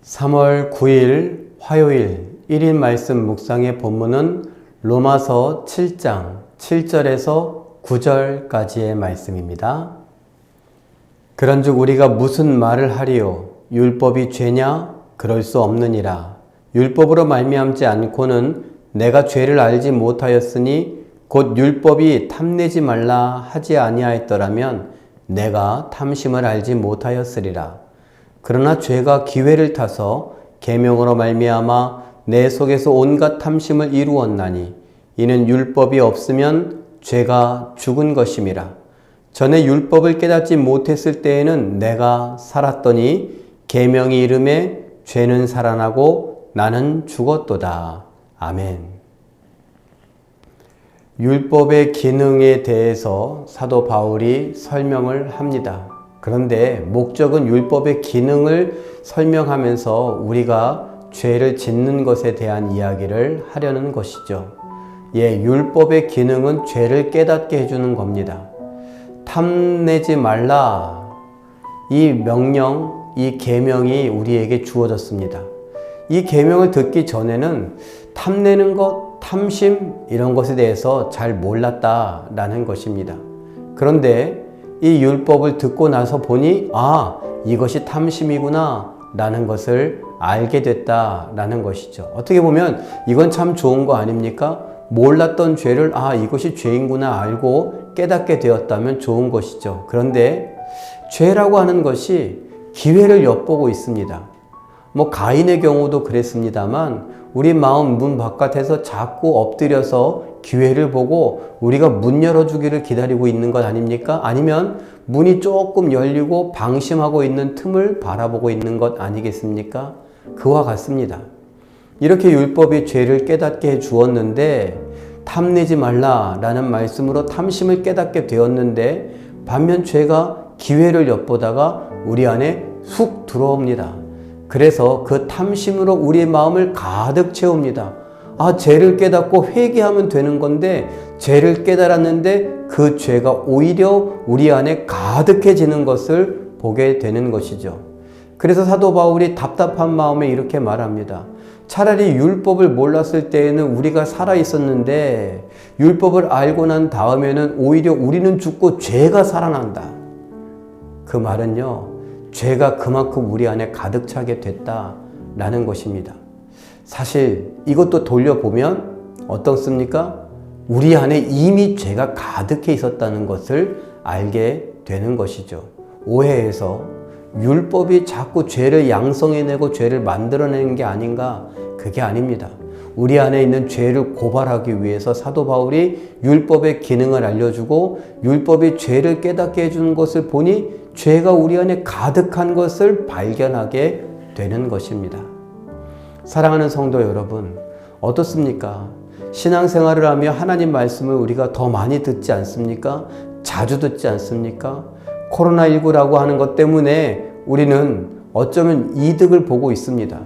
3월 9일 화요일 1일 말씀 묵상의 본문은 로마서 7장 7절에서 9절까지의 말씀입니다. 그런즉 우리가 무슨 말을 하리요? 율법이 죄냐? 그럴 수 없느니라. 율법으로 말미암지 않고는 내가 죄를 알지 못하였으니 곧 율법이 탐내지 말라 하지 아니하였더라면 내가 탐심을 알지 못하였으리라. 그러나 죄가 기회를 타서 계명으로 말미암아 내 속에서 온갖 탐심을 이루었나니 이는 율법이 없으면 죄가 죽은 것임이라. 전에 율법을 깨닫지 못했을 때에는 내가 살았더니 계명이 이름에 죄는 살아나고 나는 죽었도다. 아멘. 율법의 기능에 대해서 사도 바울이 설명을 합니다. 그런데 목적은 율법의 기능을 설명하면서 우리가 죄를 짓는 것에 대한 이야기를 하려는 것이죠. 율법의 기능은 죄를 깨닫게 해주는 겁니다. 탐내지 말라. 이 명령, 이 계명이 우리에게 주어졌습니다. 이 계명을 듣기 전에는 탐내는 것, 탐심 이런 것에 대해서 잘 몰랐다라는 것입니다. 그런데 이 율법을 듣고 나서 보니 이것이 탐심이구나 라는 것을 알게 됐다라는 것이죠. 어떻게 보면 이건 참 좋은 거 아닙니까? 몰랐던 죄를 이것이 죄인구나 알고 깨닫게 되었다면 좋은 것이죠. 그런데 죄라고 하는 것이 기회를 엿보고 있습니다. 가인의 경우도 그랬습니다만 우리 마음 문 바깥에서 자꾸 엎드려서 기회를 보고 우리가 문 열어주기를 기다리고 있는 것 아닙니까? 아니면 문이 조금 열리고 방심하고 있는 틈을 바라보고 있는 것 아니겠습니까? 그와 같습니다. 이렇게 율법이 죄를 깨닫게 해 주었는데 탐내지 말라라는 말씀으로 탐심을 깨닫게 되었는데 반면 죄가 기회를 엿보다가 우리 안에 훅 들어옵니다. 그래서 그 탐심으로 우리의 마음을 가득 채웁니다. 죄를 깨닫고 회개하면 되는 건데 죄를 깨달았는데 그 죄가 오히려 우리 안에 가득해지는 것을 보게 되는 것이죠. 그래서 사도 바울이 답답한 마음에 이렇게 말합니다. 차라리 율법을 몰랐을 때에는 우리가 살아 있었는데 율법을 알고 난 다음에는 오히려 우리는 죽고 죄가 살아난다. 그 말은요, 죄가 그만큼 우리 안에 가득 차게 됐다라는 것입니다. 사실 이것도 돌려보면 어떻습니까? 우리 안에 이미 죄가 가득해 있었다는 것을 알게 되는 것이죠. 오해해서 율법이 자꾸 죄를 양성해내고 죄를 만들어내는 게 아닌가? 그게 아닙니다. 우리 안에 있는 죄를 고발하기 위해서 사도 바울이 율법의 기능을 알려주고 율법이 죄를 깨닫게 해주는 것을 보니 죄가 우리 안에 가득한 것을 발견하게 되는 것입니다. 사랑하는 성도 여러분, 어떻습니까? 신앙생활을 하며 하나님 말씀을 우리가 더 많이 듣지 않습니까? 자주 듣지 않습니까? 코로나19라고 하는 것 때문에 우리는 어쩌면 이득을 보고 있습니다.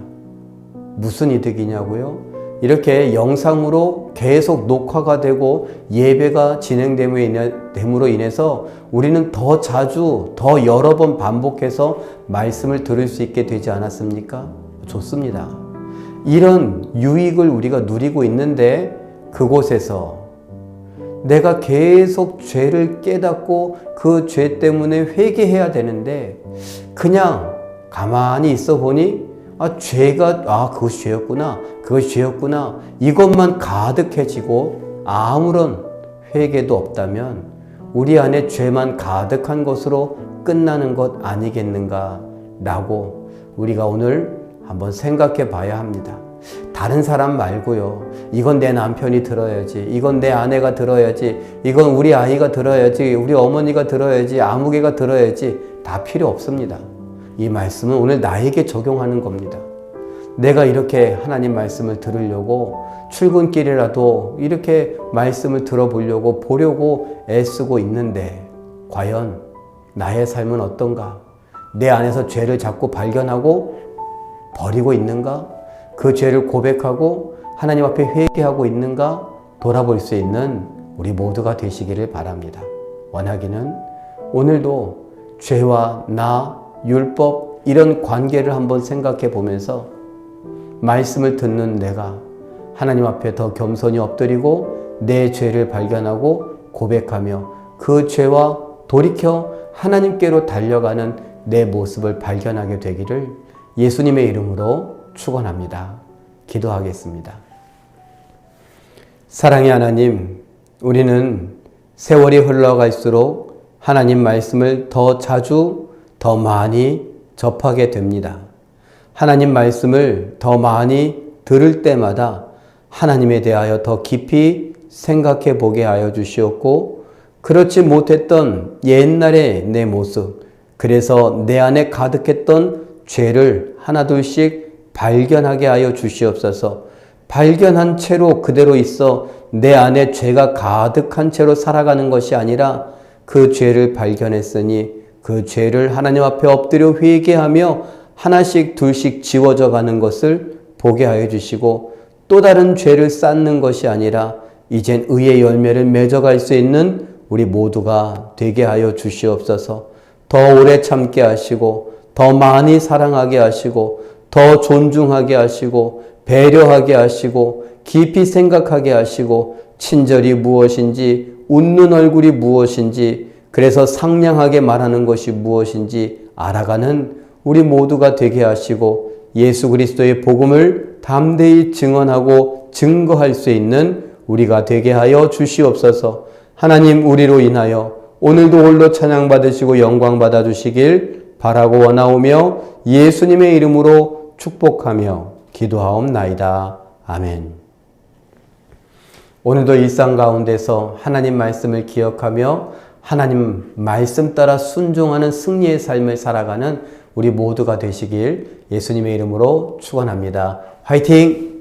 무슨 이득이냐고요? 이렇게 영상으로 계속 녹화가 되고 예배가 진행됨으로 인해서 우리는 더 자주, 더 여러 번 반복해서 말씀을 들을 수 있게 되지 않았습니까? 좋습니다. 이런 유익을 우리가 누리고 있는데 그곳에서 내가 계속 죄를 깨닫고 그 죄 때문에 회개해야 되는데 그냥 가만히 있어 보니 죄가 그것이 죄였구나, 그것이 죄였구나 이것만 가득해지고 아무런 회개도 없다면 우리 안에 죄만 가득한 것으로 끝나는 것 아니겠는가 라고 우리가 오늘 한번 생각해 봐야 합니다. 다른 사람 말고요. 이건 내 남편이 들어야지, 이건 내 아내가 들어야지, 이건 우리 아이가 들어야지, 우리 어머니가 들어야지, 아무개가 들어야지 다 필요 없습니다. 이 말씀은 오늘 나에게 적용하는 겁니다. 내가 이렇게 하나님 말씀을 들으려고 출근길이라도 이렇게 말씀을 들어보려고 보려고 애쓰고 있는데 과연 나의 삶은 어떤가? 내 안에서 죄를 자꾸 발견하고 버리고 있는가? 그 죄를 고백하고 하나님 앞에 회개하고 있는가? 돌아볼 수 있는 우리 모두가 되시기를 바랍니다. 원하기는 오늘도 죄와 나, 율법 이런 관계를 한번 생각해 보면서 말씀을 듣는 내가 하나님 앞에 더 겸손히 엎드리고 내 죄를 발견하고 고백하며 그 죄와 돌이켜 하나님께로 달려가는 내 모습을 발견하게 되기를 예수님의 이름으로 축원합니다. 기도하겠습니다. 사랑의 하나님, 우리는 세월이 흘러갈수록 하나님 말씀을 더 자주, 더 많이 접하게 됩니다. 하나님 말씀을 더 많이 들을 때마다 하나님에 대하여 더 깊이 생각해 보게 하여 주시옵고, 그렇지 못했던 옛날의 내 모습, 그래서 내 안에 가득했던 죄를 하나둘씩 발견하게 하여 주시옵소서. 발견한 채로 그대로 있어 내 안에 죄가 가득한 채로 살아가는 것이 아니라 그 죄를 발견했으니 그 죄를 하나님 앞에 엎드려 회개하며 하나씩 둘씩 지워져 가는 것을 보게 하여 주시고, 또 다른 죄를 쌓는 것이 아니라 이젠 의의 열매를 맺어갈 수 있는 우리 모두가 되게 하여 주시옵소서. 더 오래 참게 하시고 더 많이 사랑하게 하시고 더 존중하게 하시고 배려하게 하시고 깊이 생각하게 하시고 친절이 무엇인지, 웃는 얼굴이 무엇인지, 그래서 상냥하게 말하는 것이 무엇인지 알아가는 우리 모두가 되게 하시고, 예수 그리스도의 복음을 담대히 증언하고 증거할 수 있는 우리가 되게 하여 주시옵소서. 하나님, 우리로 인하여 오늘도 홀로 찬양받으시고 영광 받아주시길 바라고 원하오며 예수님의 이름으로 축복하며 기도하옵나이다. 아멘. 오늘도 일상 가운데서 하나님 말씀을 기억하며 하나님 말씀 따라 순종하는 승리의 삶을 살아가는 우리 모두가 되시길 예수님의 이름으로 축원합니다. 화이팅!